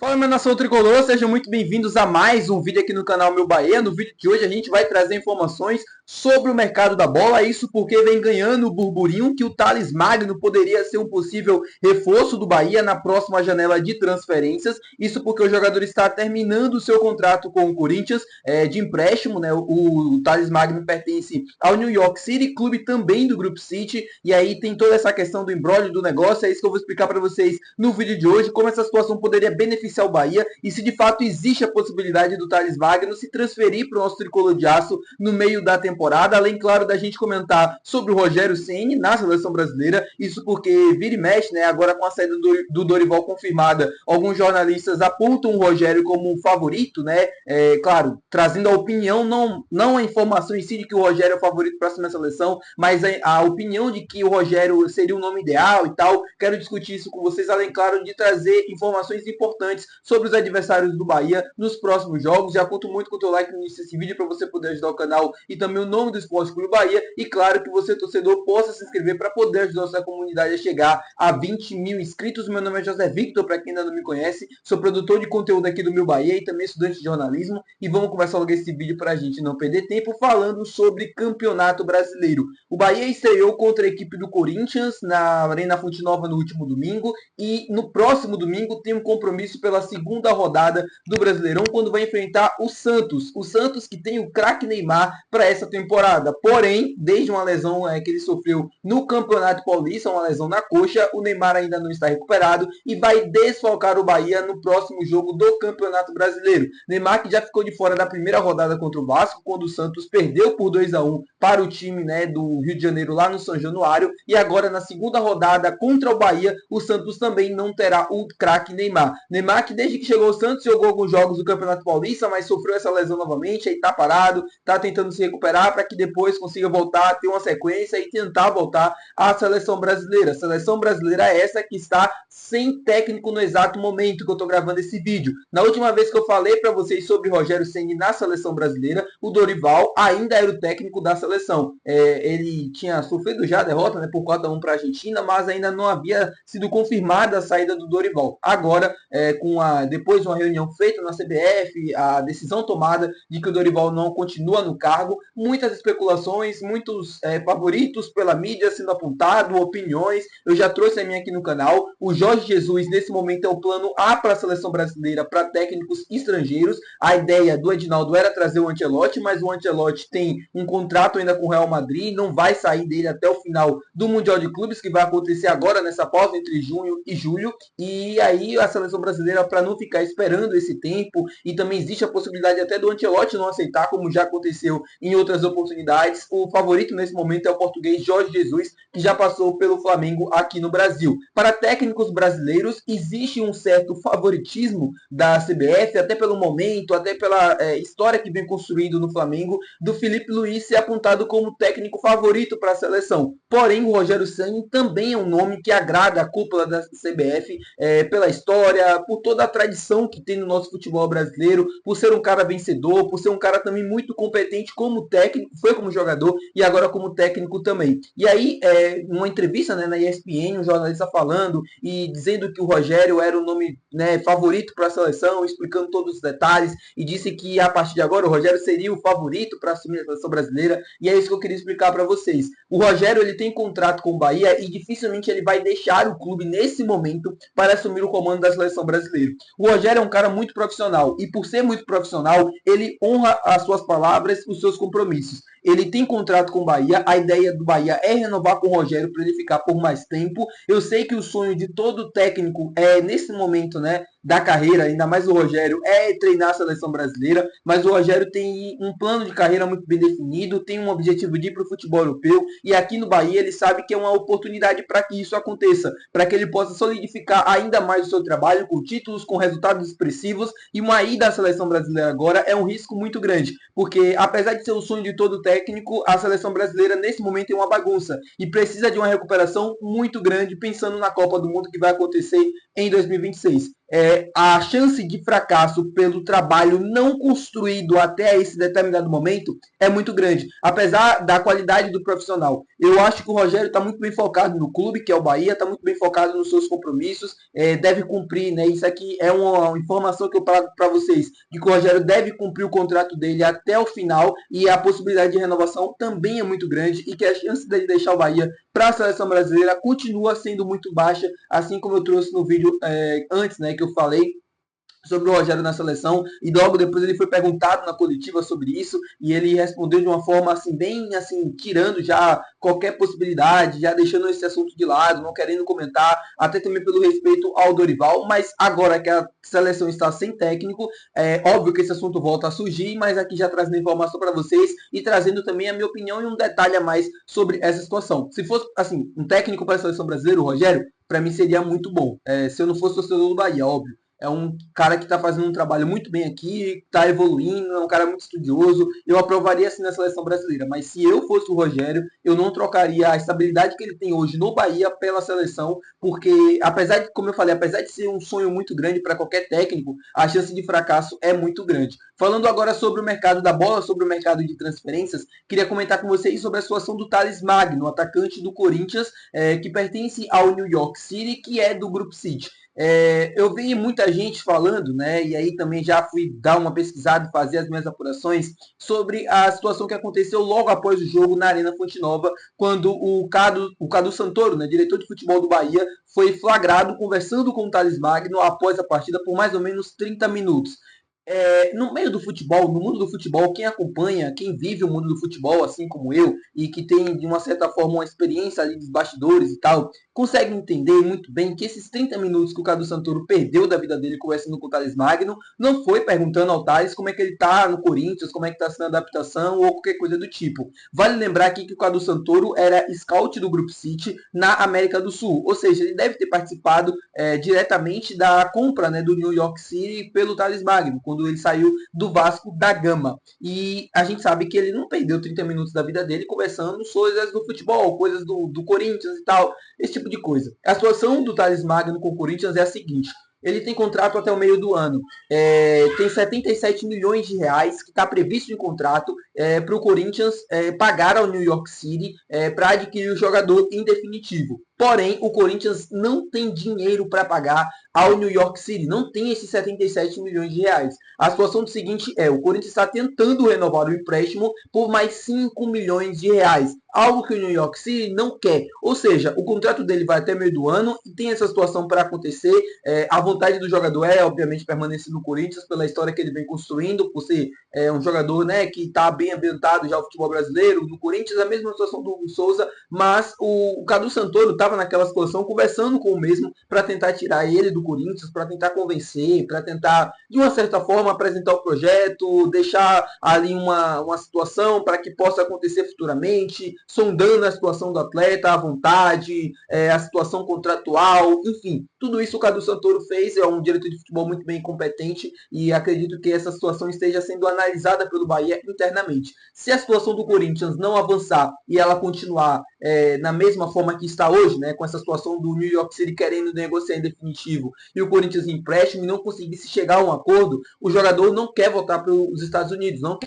Fala, minha nação tricolor, sejam muito bem-vindos a mais um vídeo aqui no canal Meu Bahia. No vídeo de hoje a gente vai trazer informações sobre o mercado da bola, isso porque vem ganhando o burburinho que o Thales Magno poderia ser um possível reforço do Bahia na próxima janela de transferências, isso porque o jogador está terminando o seu contrato com o Corinthians de empréstimo, né? O Thales Magno pertence ao New York City, clube também do Grupo City, e aí tem toda essa questão do imbróglio do negócio, é isso que eu vou explicar para vocês no vídeo de hoje, como essa situação poderia beneficiar o Bahia e se de fato existe a possibilidade do Thales Magno se transferir para o nosso tricolor de aço no meio da temporada, além, claro, da gente comentar sobre o Rogério Ceni na seleção brasileira, isso porque vira e mexe, né, agora com a saída do Dorival confirmada, alguns jornalistas apontam o Rogério como um favorito, né, claro, trazendo a opinião, não a informação em si de que o Rogério é o favorito para a seleção, mas a opinião de que o Rogério seria o nome ideal e tal. Quero discutir isso com vocês, além, claro, de trazer informações importantes sobre os adversários do Bahia nos próximos jogos. Já conto muito com o teu like no início desse vídeo para você poder ajudar o canal e também o nome do Esporte Clube Bahia. E claro que você, torcedor, possa se inscrever para poder ajudar a nossa comunidade a chegar a 20 mil inscritos. Meu nome é José Victor, para quem ainda não me conhece. Sou produtor de conteúdo aqui do Meu Bahia e também estudante de jornalismo. E vamos começar logo esse vídeo para a gente não perder tempo falando sobre Campeonato Brasileiro. O Bahia estreou contra a equipe do Corinthians na Arena Fonte Nova no último domingo e no próximo domingo tem um compromisso pela segunda rodada do Brasileirão, quando vai enfrentar o Santos. O Santos que tem o craque Neymar para essa temporada. Porém, desde uma lesão que ele sofreu no Campeonato Paulista, uma lesão na coxa, o Neymar ainda não está recuperado e vai desfalcar o Bahia no próximo jogo do Campeonato Brasileiro. Neymar que já ficou de fora da primeira rodada contra o Vasco, quando o Santos perdeu por 2-1 para o time, né, do Rio de Janeiro lá no São Januário, e agora na segunda rodada contra o Bahia, o Santos também não terá o craque Neymar. Neymar que desde que chegou ao Santos jogou alguns jogos do Campeonato Paulista, mas sofreu essa lesão novamente, aí tá parado, tá tentando se recuperar para que depois consiga voltar, ter uma sequência e tentar voltar à seleção brasileira. A seleção brasileira é essa que está sem técnico no exato momento que eu tô gravando esse vídeo. Na última vez que eu falei para vocês sobre Rogério Ceni na seleção brasileira, o Dorival ainda era o técnico da seleção. Ele tinha sofrido já a derrota, né, por 4-1 para a Argentina, mas ainda não havia sido confirmada a saída do Dorival. Agora, depois de uma reunião feita na CBF, a decisão tomada de que o Dorival não continua no cargo, muitas especulações, muitos favoritos pela mídia sendo apontado, opiniões, eu já trouxe a minha aqui no canal. O Jorge Jesus, nesse momento, é o plano A para a seleção brasileira, para técnicos estrangeiros. A ideia do Edinaldo era trazer o Ancelotti, mas o Ancelotti tem um contrato ainda com o Real Madrid, não vai sair dele até o final do Mundial de Clubes, que vai acontecer agora nessa pausa entre junho e julho, e aí a seleção brasileira, para não ficar esperando esse tempo, e também existe a possibilidade até do Ancelotti não aceitar, como já aconteceu em outras oportunidades, o favorito nesse momento é o português Jorge Jesus, que já passou pelo Flamengo aqui no Brasil. Para técnicos brasileiros, existe um certo favoritismo da CBF, até pelo momento, até pela história que vem construindo no Flamengo, do Felipe Luiz ser apontado como técnico favorito para a seleção. Porém, o Rogério Ceni também é um nome que agrada a cúpula da CBF pela história, por toda a tradição que tem no nosso futebol brasileiro, por ser um cara vencedor, por ser um cara também muito competente como técnico, foi como jogador e agora como técnico também. E aí, numa entrevista, né, na ESPN, um jornalista falando e dizendo que o Rogério era o nome, né, favorito para a seleção, explicando todos os detalhes, e disse que a partir de agora o Rogério seria o favorito para assumir a seleção brasileira, e é isso que eu queria explicar para vocês. O Rogério, ele tem contrato com o Bahia e dificilmente ele vai deixar o clube nesse momento para assumir o comando da seleção brasileira. O Rogério é um cara muito profissional e por ser muito profissional, ele honra as suas palavras, os seus compromissos. Ele tem contrato com o Bahia, a ideia do Bahia é renovar com o Rogério para ele ficar por mais tempo. Eu sei que o sonho de todo técnico nesse momento, né, da carreira, ainda mais o Rogério, é treinar a seleção brasileira, mas o Rogério tem um plano de carreira muito bem definido, tem um objetivo de ir para o futebol europeu, e aqui no Bahia ele sabe que é uma oportunidade para que isso aconteça, para que ele possa solidificar ainda mais o seu trabalho com títulos, com resultados expressivos, e uma ida à seleção brasileira agora é um risco muito grande, porque apesar de ser o sonho de todo técnico, a seleção brasileira nesse momento é uma bagunça, e precisa de uma recuperação muito grande, pensando na Copa do Mundo que vai acontecer em 2026. A chance de fracasso pelo trabalho não construído até esse determinado momento é muito grande, apesar da qualidade do profissional. Eu acho que o Rogério está muito bem focado no clube, que é o Bahia, está muito bem focado nos seus compromissos, deve cumprir, né? Isso aqui é uma informação que eu trago para vocês, de que o Rogério deve cumprir o contrato dele até o final e a possibilidade de renovação também é muito grande e que a chance dele deixar o Bahia para a seleção brasileira continua sendo muito baixa, assim como eu trouxe no vídeo antes, né, que eu falei sobre o Rogério na seleção, e logo depois ele foi perguntado na coletiva sobre isso, e ele respondeu de uma forma assim, bem assim, tirando já qualquer possibilidade, já deixando esse assunto de lado, não querendo comentar, até também pelo respeito ao Dorival, mas agora que a seleção está sem técnico, é óbvio que esse assunto volta a surgir, mas aqui já trazendo informação para vocês e trazendo também a minha opinião e um detalhe a mais sobre essa situação. Se fosse, assim, um técnico para a seleção brasileira, o Rogério, para mim seria muito bom. Se eu não fosse torcedor do Bahia, óbvio. É um cara que está fazendo um trabalho muito bem aqui, está evoluindo, é um cara muito estudioso. Eu aprovaria assim na seleção brasileira. Mas se eu fosse o Rogério, eu não trocaria a estabilidade que ele tem hoje no Bahia pela seleção, porque apesar de, como eu falei, apesar de ser um sonho muito grande para qualquer técnico, a chance de fracasso é muito grande. Falando agora sobre o mercado da bola, sobre o mercado de transferências, queria comentar com vocês sobre a situação do Thales Magno, atacante do Corinthians, que pertence ao New York City, que é do Grupo City. Eu vi muita gente falando, né, e aí também já fui dar uma pesquisada, fazer as minhas apurações sobre a situação que aconteceu logo após o jogo na Arena Fonte Nova, quando o Cadu Santoro, né, diretor de futebol do Bahia, foi flagrado conversando com o Thales Magno após a partida por mais ou menos 30 minutos. No meio do futebol, no mundo do futebol, quem acompanha, quem vive o mundo do futebol, assim como eu, e que tem, de uma certa forma, uma experiência ali dos bastidores e tal, consegue entender muito bem que esses 30 minutos que o Cadu Santoro perdeu da vida dele conversando com o Thales Magno, não foi perguntando ao Thales como é que ele tá no Corinthians, como é que tá sendo a adaptação ou qualquer coisa do tipo. Vale lembrar aqui que o Cadu Santoro era scout do Grupo City na América do Sul, ou seja, ele deve ter participado diretamente da compra, né, do New York City pelo Thales Magno, quando ele saiu do Vasco da Gama. E a gente sabe que ele não perdeu 30 minutos da vida dele conversando coisas do futebol, coisas do Corinthians e tal, esse tipo de coisa. A situação do Thales Magno com o Corinthians é a seguinte: ele tem contrato até o meio do ano. Tem 77 milhões de reais que está previsto em contrato para o Corinthians pagar ao New York City para adquirir o jogador em definitivo. Porém, o Corinthians não tem dinheiro para pagar ao New York City, não tem esses 77 milhões de reais. A situação é o seguinte: o Corinthians está tentando renovar o empréstimo por mais 5 milhões de reais, algo que o New York City não quer. Ou seja, o contrato dele vai até meio do ano e tem essa situação para acontecer. A vontade do jogador é, obviamente, permanecer no Corinthians pela história que ele vem construindo, por ser um jogador, né, que está bem ambientado já no futebol brasileiro. No Corinthians, a mesma situação do Hugo Souza, mas o Cadu Santoro estava naquela situação conversando com o mesmo para tentar tirar ele do Corinthians, para tentar convencer, para tentar, de uma certa forma, apresentar o projeto, deixar ali uma situação para que possa acontecer futuramente, sondando a situação do atleta, a vontade, a situação contratual, enfim, tudo isso o Cadu Santoro fez. É um diretor de futebol muito bem competente e acredito que essa situação esteja sendo analisada pelo Bahia internamente. Se a situação do Corinthians não avançar e ela continuar na mesma forma que está hoje, né, com essa situação do New York City querendo negociar em definitivo e o Corinthians em empréstimo e não conseguisse chegar a um acordo, o jogador não quer voltar para os Estados Unidos, não